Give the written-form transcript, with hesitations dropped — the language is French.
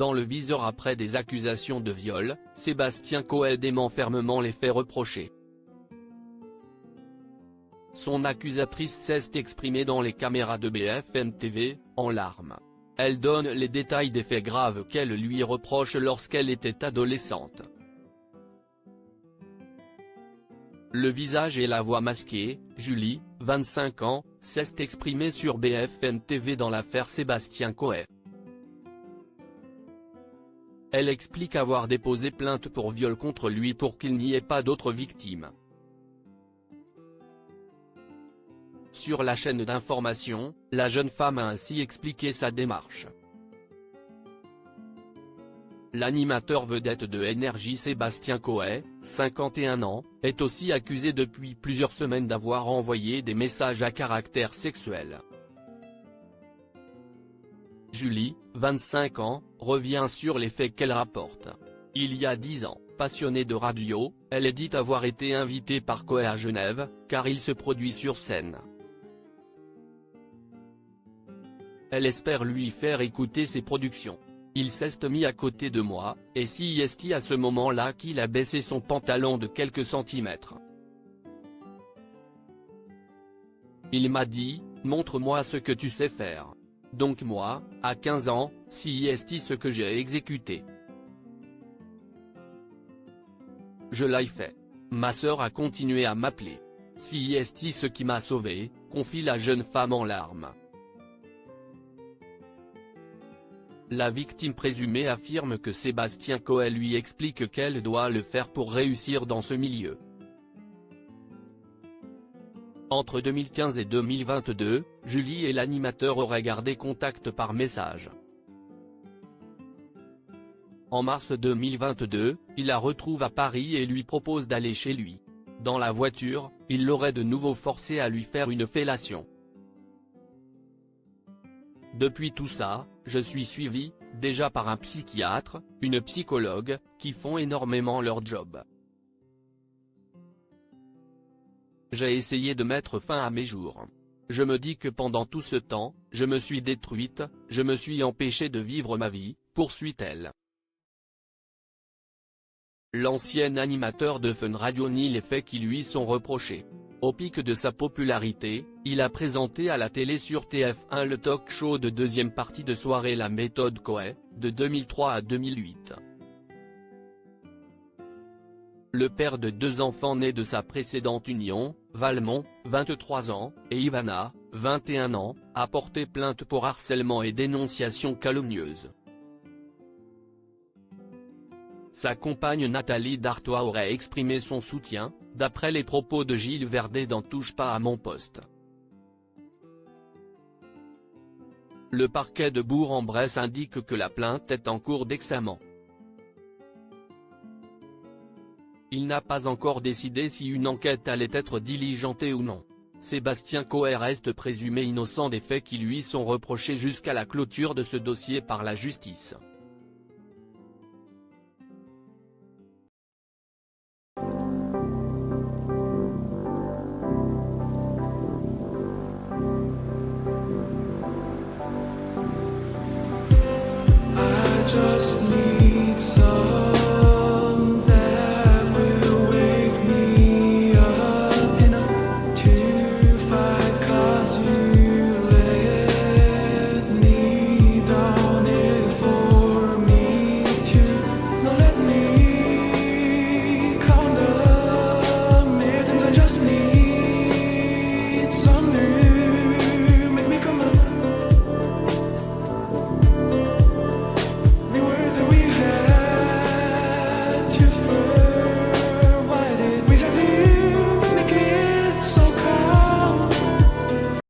dans le viseur après des accusations de viol, Sébastien Coe dément fermement les faits reprochés. Son accusatrice s'est exprimée dans les caméras de BFM TV, en larmes. Elle donne les détails des faits graves qu'elle lui reproche lorsqu'elle était adolescente. Le visage et la voix masquée, Julie, 25 ans, s'est exprimée sur BFM TV dans l'affaire Sébastien Coe. Elle explique avoir déposé plainte pour viol contre lui pour qu'il n'y ait pas d'autres victimes. Sur la chaîne d'information, la jeune femme a ainsi expliqué sa démarche. L'animateur vedette de Énergie Sébastien Coe, 51 ans, est aussi accusé depuis plusieurs semaines d'avoir envoyé des messages à caractère sexuel. Julie, 25 ans, revient sur les faits qu'elle rapporte. Il y a 10 ans, passionnée de radio, elle dit avoir été invitée par Coe à Genève, car il se produit sur scène. Elle espère lui faire écouter ses productions. Il s'est mis à côté de moi, et c'est à ce moment-là qu'il a baissé son pantalon de quelques centimètres. Il m'a dit, montre-moi ce que tu sais faire. Donc moi, à 15 ans, c'est ce que j'ai exécuté. Je l'ai fait. Ma sœur a continué à m'appeler. C'est ce qui m'a sauvé, confie la jeune femme en larmes. La victime présumée affirme que Sébastien Coe lui explique qu'elle doit le faire pour réussir dans ce milieu. Entre 2015 et 2022, Julie et l'animateur auraient gardé contact par message. En mars 2022, il la retrouve à Paris et lui propose d'aller chez lui. Dans la voiture, il l'aurait de nouveau forcé à lui faire une fellation. Depuis tout ça, je suis suivi, déjà par un psychiatre, une psychologue, qui font énormément leur job. J'ai essayé de mettre fin à mes jours. Je me dis que pendant tout ce temps, je me suis détruite, je me suis empêchée de vivre ma vie, poursuit-elle. L'ancien animateur de Fun Radio nie les faits qui lui sont reprochés. Au pic de sa popularité, il a présenté à la télé sur TF1 le talk show de deuxième partie de soirée La Méthode Coe, de 2003 à 2008. Le père de 2 enfants nés de sa précédente union, Valmont, 23 ans, et Ivana, 21 ans, a porté plainte pour harcèlement et dénonciation calomnieuse. Sa compagne Nathalie Dartois aurait exprimé son soutien, d'après les propos de Gilles Verdet dans Touche pas à mon poste. Le parquet de Bourg-en-Bresse indique que la plainte est en cours d'examen. Il n'a pas encore décidé si une enquête allait être diligentée ou non. Sébastien Coe reste présumé innocent des faits qui lui sont reprochés jusqu'à la clôture de ce dossier par la justice. Just need